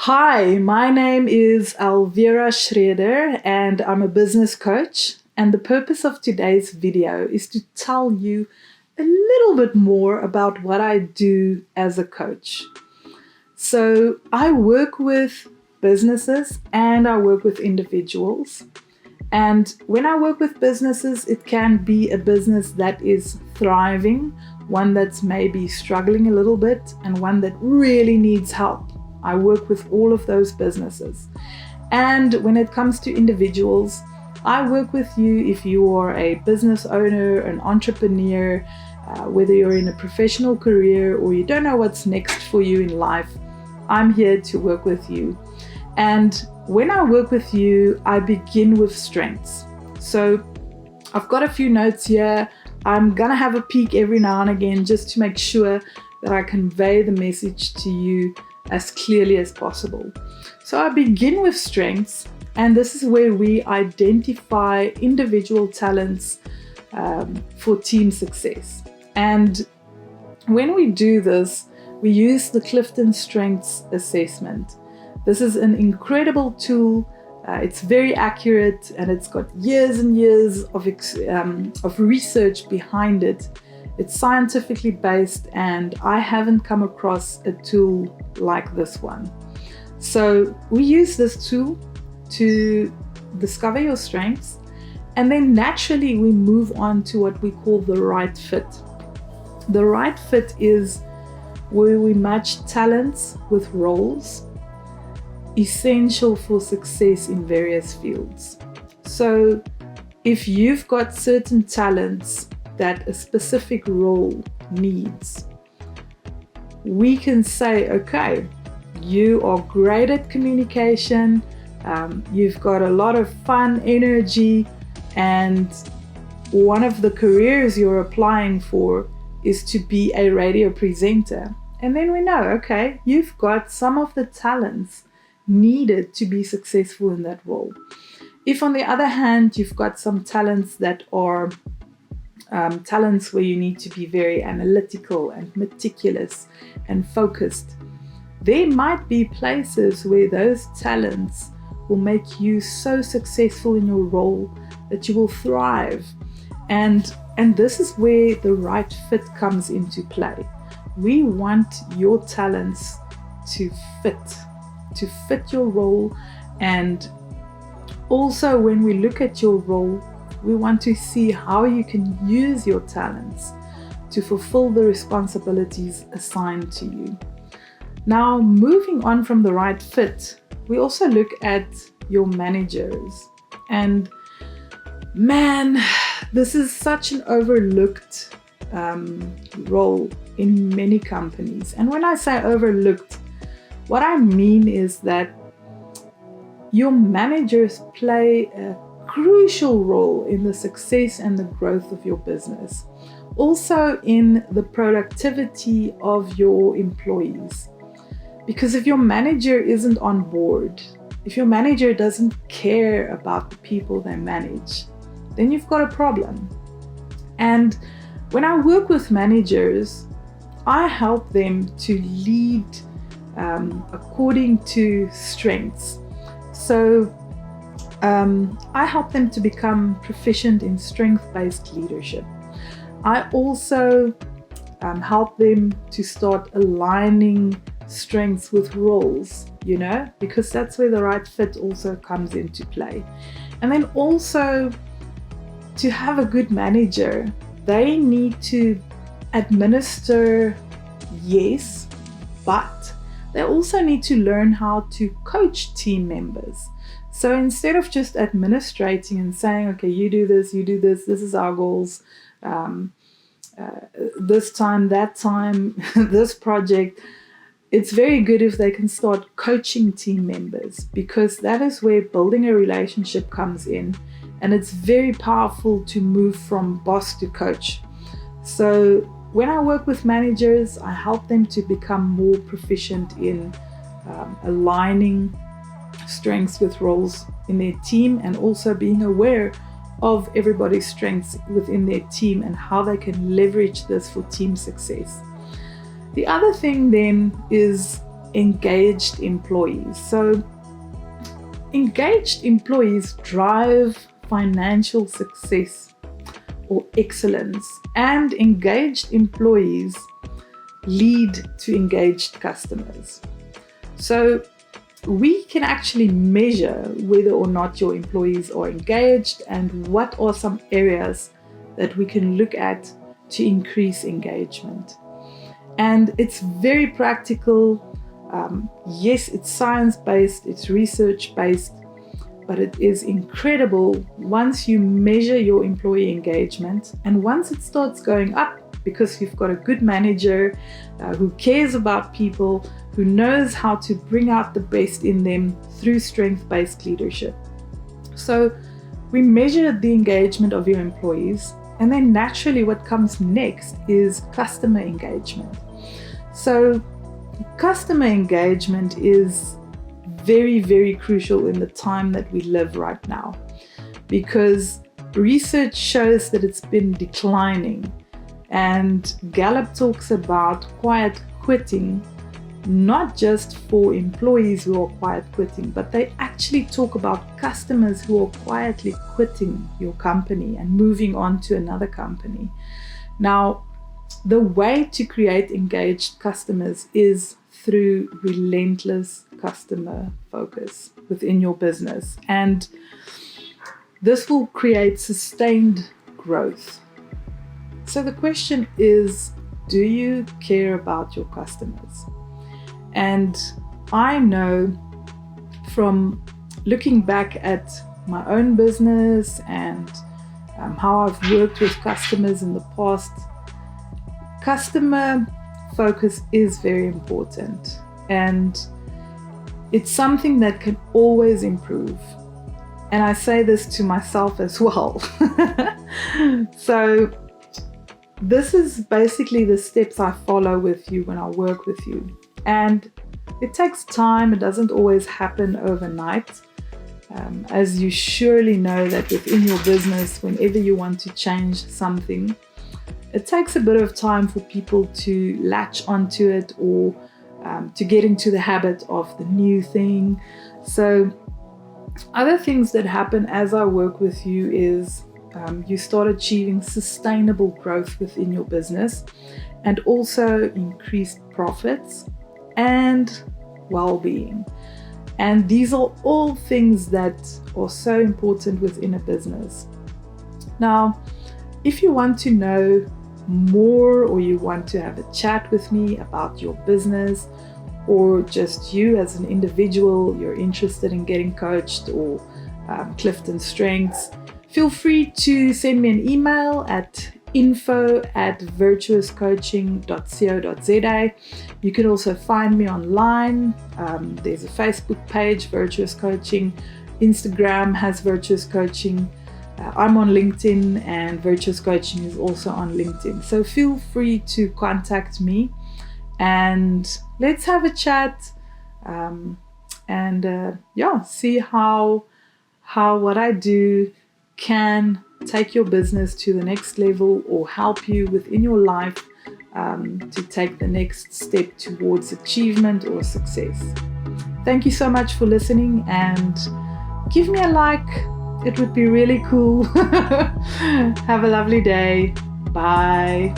Hi, my name is Alvira Schroeder and I'm a business coach. And the purpose of today's video is to tell you a little bit more about what I do as a coach. So I work with businesses and I work with individuals. And when I work with businesses, it can be a business that is thriving, one that's maybe struggling a little bit, and one that really needs help. I work with all of those businesses. And when it comes to individuals, I work with you if you are a business owner, an entrepreneur, whether you're in a professional career or you don't know what's next for you in life. I'm here to work with you. And when I work with you, I begin with strengths. So I've got a few notes here. I'm going to have a peek every now and again just to make sure that I convey the message to you as clearly as possible. So I begin with strengths, and this is where we identify individual talents for team success. And when we do this, we use the Clifton Strengths Assessment. This is an incredible tool. It's very accurate and it's got years and years of research behind it. It's scientifically based and I haven't come across a tool like this one. So we use this tool to discover your strengths, and then naturally we move on to what we call the right fit. The right fit is where we match talents with roles essential for success in various fields. So if you've got certain talents that a specific role needs, we can say, okay, you are great at communication, you've got a lot of fun, energy, and one of the careers you're applying for is to be a radio presenter. And then we know, okay, you've got some of the talents needed to be successful in that role. If on the other hand, you've got some talents that are talents where you need to be very analytical and meticulous and focused, there might be places where those talents will make you so successful in your role that you will thrive. And this is where the right fit comes into play. We want your talents to fit your role. And also when we look at your role, we want to see how you can use your talents to fulfill the responsibilities assigned to you. Now, moving on from the right fit, we also look at your managers. And man, this is such an overlooked role in many companies. And when I say overlooked, what I mean is that your managers play a crucial role in the success and the growth of your business. Also in the productivity of your employees. Because if your manager isn't on board, if your manager doesn't care about the people they manage, then you've got a problem. And when I work with managers, I help them to lead according to strengths. So I help them to become proficient in strength-based leadership. I also help them to start aligning strengths with roles, because that's where the right fit also comes into play. And then also, to have a good manager, they need to administer, yes, but they also need to learn how to coach team members. So instead of just administrating and saying, okay, you do this, this is our goals, this time, that time, this project, it's very good if they can start coaching team members, because that is where building a relationship comes in. And it's very powerful to move from boss to coach. So when I work with managers, I help them to become more proficient in aligning strengths with roles in their team, and also being aware of everybody's strengths within their team and how they can leverage this for team success. The other thing then is engaged employees. So engaged employees drive financial success or excellence, and engaged employees lead to engaged customers. So we can actually measure whether or not your employees are engaged and what are some areas that we can look at to increase engagement. And it's very practical. Yes, it's science-based, it's research-based, but it is incredible once you measure your employee engagement, and once it starts going up because you've got a good manager who cares about people, who knows how to bring out the best in them through strength-based leadership. So we measure the engagement of your employees, and then naturally what comes next is customer engagement. So customer engagement is very, very crucial in the time that we live right now, because research shows that it's been declining, and Gallup talks about quiet quitting, not just for employees who are quiet quitting, but they actually talk about customers who are quietly quitting your company and moving on to another company. Now, the way to create engaged customers is through relentless customer focus within your business. And this will create sustained growth. So the question is, do you care about your customers? And I know from looking back at my own business and how I've worked with customers in the past, customer focus is very important, and it's something that can always improve. And I say this to myself as well. So this is basically the steps I follow with you when I work with you. And it takes time. It doesn't always happen overnight. As you surely know that within your business, whenever you want to change something, it takes a bit of time for people to latch onto it, or to get into the habit of the new thing. So other things that happen as I work with you is you start achieving sustainable growth within your business, and also increased profits and well-being. And these are all things that are so important within a business. Now, if you want to know more, or you want to have a chat with me about your business, or just you as an individual, you're interested in getting coached or Clifton Strengths, feel free to send me an email at info@virtuouscoaching.co.za. You can also find me online. There's a Facebook page, Virtuous Coaching. Instagram has Virtuous Coaching. I'm on LinkedIn, and Virtuous Coaching is also on LinkedIn. So feel free to contact me, and let's have a chat, see how what I do can take your business to the next level, or help you within your life to take the next step towards achievement or success. Thank you so much for listening, and give me a like. It would be really cool. Have a lovely day. Bye.